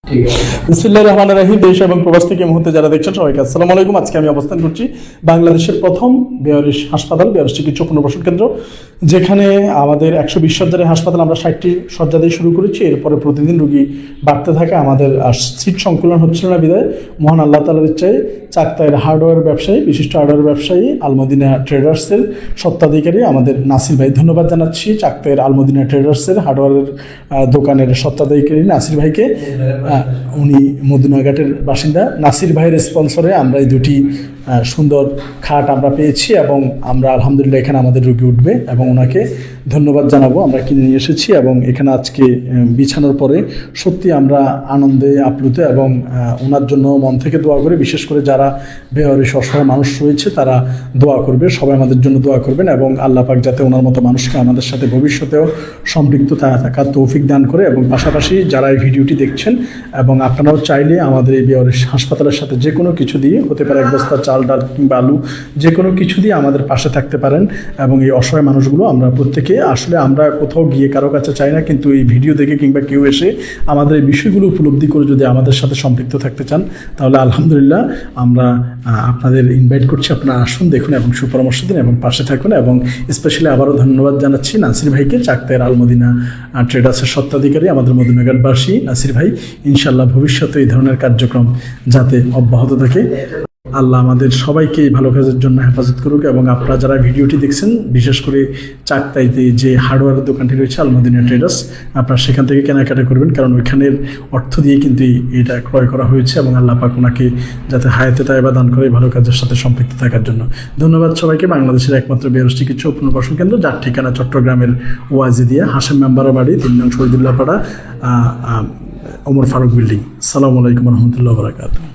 বিসমিল্লাহির রহমানির রহিম। দেশ এবং প্রবাস থেকে এই মুহূর্তে যারা দেখছেন সবাইকে আসসালামু আলাইকুম। আজকে আমি অবস্থান করছি বাংলাদেশের প্রথম বেয়ারিশ হাসপাতাল, বেয়ারিশ চিকিৎসা পুনর্বাসন কেন্দ্র, যেখানে আমাদের 120 শয্যার হাসপাতাল আমরা 60টি শয্যা দিয়ে শুরু করেছি। এরপরে প্রতিদিন রোগী বাড়তে থাকে, আমাদের সিট সংকুলন হচ্ছিল না বিধায় মহান আল্লাহ তাআলার ইচ্ছায় চাকতায়ের হার্ডওয়্যার ব্যবসায়ী, বিশিষ্ট হার্ডওয়্যার ব্যবসায়ী আলমদিনা ট্রেডার্সের স্বত্বাধিকারী আমাদের নাসির ভাই, ধন্যবাদ জানাচ্ছি চাকতায়ের আলমদিনা ট্রেডার্সের হার্ডওয়্যারের দোকানের স্বত্বাধিকারী নাসির ভাইকে। উনি মদিনাঘাটের বাসিন্দা। নাসির ভাইয়ের স্পন্সরে আমরা এই দুটি সুন্দর খাট আমরা পেয়েছি এবং আমরা আলহামদুলিল্লাহ এখানে আমাদের রোগী উঠবে এবং ওনাকে ধন্যবাদ জানাবো। আমরা কিনে নিয়ে এসেছি এবং এখানে আজকে বিছানোর পরে সত্যি আমরা আনন্দে আপ্লুত এবং ওনার জন্য মন থেকে দোয়া করি। বিশেষ করে যারা বেয়ারিশ অসহায় মানুষ রয়েছে তারা দোয়া করবে, সবাই আমাদের জন্য দোয়া করবেন এবং আল্লাহ পাক যাতে ওনার মতো মানুষকে আমাদের সাথে ভবিষ্যতেও সম্পৃক্ত থাকার তৌফিক দান করে। এবং পাশাপাশি যারা এই ভিডিওটি দেখছেন এবং আপনারাও চাইলে আমাদের এই বেয়ারিশ হাসপাতালের সাথে যে কোনো কিছু দিয়ে, হতে পারে এক বস্তা চাল, ডাল কিংবা আলু, যে কোনো কিছু দিয়ে আমাদের পাশে থাকতে পারেন। এবং এই অসহায় মানুষগুলো আমরা প্রত্যেকে আসলে আমরা কোথাও গিয়ে কারো কাছে চাই না, কিন্তু এই ভিডিও দেখে কিংবা কেউ এসে আমাদের এই বিষয়গুলো উপলব্ধি করে যদি আমাদের সাথে সম্পৃক্ত থাকতে চান তাহলে আলহামদুলিল্লাহ আমরা আপনাদের ইনভাইট করছি, আপনারা আসুন, দেখুন এবং সুপরামর্শ দিন এবং পাশে থাকুন। এবং স্পেশালি আবারও ধন্যবাদ জানাচ্ছি নাসির ভাইকে, চাকতায়ের আলমদিনা ট্রেডার্সের স্বত্বাধিকারী আমাদের মদিনাঘাটবাসী নাসির ভাই। ইনশাআল্লাহ ভবিষ্যতে এই ধরনের কার্যক্রম যাতে অব্যাহত থাকে। আল্লাহ আমাদের সবাইকে এই ভালো কাজের জন্য হেফাজত করুক। এবং আপনারা যারা ভিডিওটি দেখছেন, বিশেষ করে চাকতাইতে যে হার্ডওয়্যারের দোকানটি রয়েছে আলমদিনা ট্রেডার্স, আপনারা সেখান থেকে কেনাকাটা করবেন, কারণ ওইখানের অর্থ দিয়ে কিন্তু এটা ক্রয় করা হয়েছে এবং আল্লাহ পাক ওনাকে যাতে হায়াতে তাইবা দান করে ভালো কাজের সাথে সম্পৃক্ত থাকার জন্য। ধন্যবাদ সবাইকে। বাংলাদেশের একমাত্র বেয়ারিশ চিকিৎসা ও পুনর্বাসন কেন্দ্র, যার ঠিকানা চট্টগ্রামের ওয়াজিদিয়া হাশেম মেম্বারের বাড়ি, 3 নং শহীদুল্লাহ পাড়া, ওমর ফারুক বিল্ডিং। আসসালামু আলাইকুম রহমতুল্লাহ বারাকাতুহু।